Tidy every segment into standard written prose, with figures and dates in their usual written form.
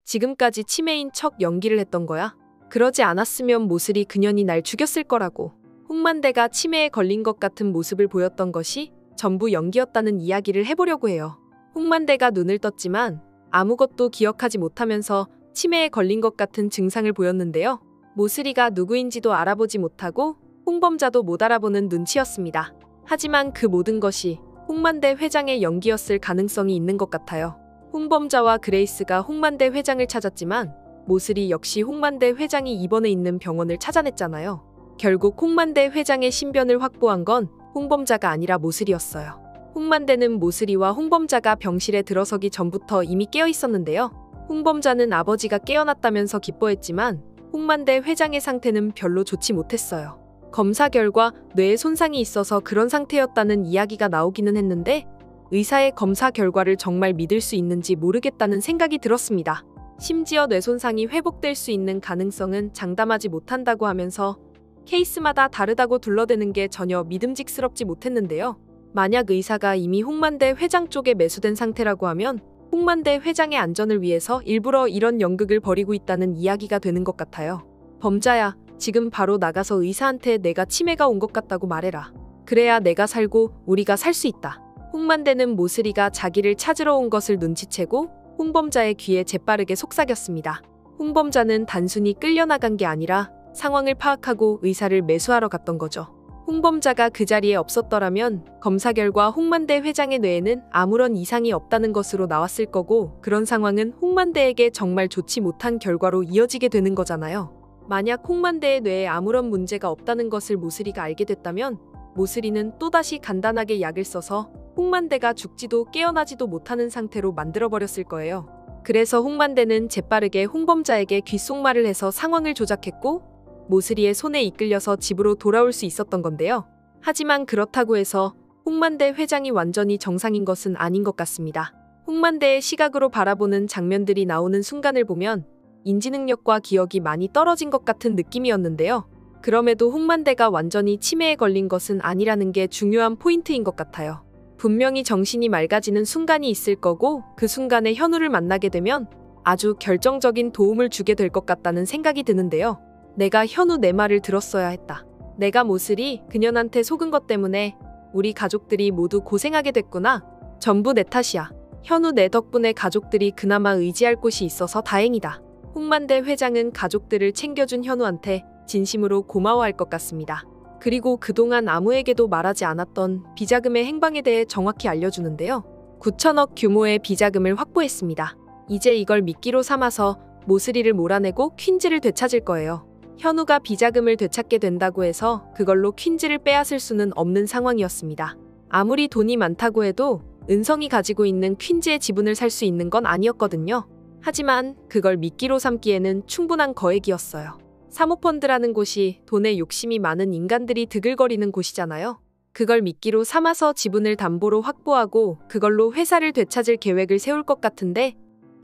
지금까지 치매인 척 연기를 했던 거야? 그러지 않았으면 모슬이 그년이 날 죽였을 거라고. 홍만대가 치매에 걸린 것 같은 모습을 보였던 것이 전부 연기였다는 이야기를 해보려고 해요. 홍만대가 눈을 떴지만 아무것도 기억하지 못하면서 치매에 걸린 것 같은 증상을 보였는데요. 모슬이가 누구인지도 알아보지 못하고 홍범자도 못 알아보는 눈치였습니다. 하지만 그 모든 것이 홍만대 회장의 연기였을 가능성이 있는 것 같아요. 홍범자와 그레이스가 홍만대 회장을 찾았지만 모슬이 역시 홍만대 회장이 입원해 있는 병원을 찾아냈잖아요. 결국 홍만대 회장의 신변을 확보한 건 홍범자가 아니라 모슬이었어요. 홍만대는 모슬이와 홍범자가 병실에 들어서기 전부터 이미 깨어 있었는데요. 홍범자는 아버지가 깨어났다면서 기뻐했지만 홍만대 회장의 상태는 별로 좋지 못했어요. 검사 결과 뇌에 손상이 있어서 그런 상태였다는 이야기가 나오기는 했는데 의사의 검사 결과를 정말 믿을 수 있는지 모르겠다는 생각이 들었습니다. 심지어 뇌 손상이 회복될 수 있는 가능성은 장담하지 못한다고 하면서 케이스마다 다르다고 둘러대는 게 전혀 믿음직스럽지 못했는데요. 만약 의사가 이미 홍만대 회장 쪽에 매수된 상태라고 하면 홍만대 회장의 안전을 위해서 일부러 이런 연극을 벌이고 있다는 이야기가 되는 것 같아요. 범자야, 지금 바로 나가서 의사한테 내가 치매가 온 것 같다고 말해라. 그래야 내가 살고 우리가 살 수 있다. 홍만대는 모슬이가 자기를 찾으러 온 것을 눈치채고 홍범자의 귀에 재빠르게 속삭였습니다. 홍범자는 단순히 끌려나간 게 아니라 상황을 파악하고 의사를 매수하러 갔던 거죠. 홍범자가 그 자리에 없었더라면 검사 결과 홍만대 회장의 뇌에는 아무런 이상이 없다는 것으로 나왔을 거고 그런 상황은 홍만대에게 정말 좋지 못한 결과로 이어지게 되는 거잖아요. 만약 홍만대의 뇌에 아무런 문제가 없다는 것을 모슬이가 알게 됐다면 모슬이는 또다시 간단하게 약을 써서 홍만대가 죽지도 깨어나지도 못하는 상태로 만들어버렸을 거예요. 그래서 홍만대는 재빠르게 홍범자에게 귓속말을 해서 상황을 조작했고 모슬이의 손에 이끌려서 집으로 돌아올 수 있었던 건데요. 하지만 그렇다고 해서 홍만대 회장이 완전히 정상인 것은 아닌 것 같습니다. 홍만대의 시각으로 바라보는 장면들이 나오는 순간을 보면 인지능력과 기억이 많이 떨어진 것 같은 느낌이었는데요. 그럼에도 홍만대가 완전히 치매에 걸린 것은 아니라는 게 중요한 포인트인 것 같아요. 분명히 정신이 맑아지는 순간이 있을 거고 그 순간에 현우를 만나게 되면 아주 결정적인 도움을 주게 될 것 같다는 생각이 드는데요. 내가 현우 내 말을 들었어야 했다. 내가 모슬이 그년한테 속은 것 때문에 우리 가족들이 모두 고생하게 됐구나. 전부 내 탓이야. 현우 내 덕분에 가족들이 그나마 의지할 곳이 있어서 다행이다. 홍만대 회장은 가족들을 챙겨준 현우한테 진심으로 고마워할 것 같습니다. 그리고 그동안 아무에게도 말하지 않았던 비자금의 행방에 대해 정확히 알려주는데요. 9천억 규모의 비자금을 확보했습니다. 이제 이걸 미끼로 삼아서 모슬이를 몰아내고 퀸즈를 되찾을 거예요. 현우가 비자금을 되찾게 된다고 해서 그걸로 퀸즈를 빼앗을 수는 없는 상황이었습니다. 아무리 돈이 많다고 해도 은성이 가지고 있는 퀸즈의 지분을 살 수 있는 건 아니었거든요. 하지만 그걸 미끼로 삼기에는 충분한 거액이었어요. 사모펀드라는 곳이 돈에 욕심이 많은 인간들이 드글거리는 곳이잖아요. 그걸 미끼로 삼아서 지분을 담보로 확보하고 그걸로 회사를 되찾을 계획을 세울 것 같은데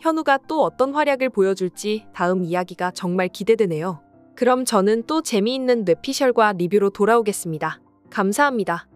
현우가 또 어떤 활약을 보여줄지 다음 이야기가 정말 기대되네요. 그럼 저는 또 재미있는 뇌피셜과 리뷰로 돌아오겠습니다. 감사합니다.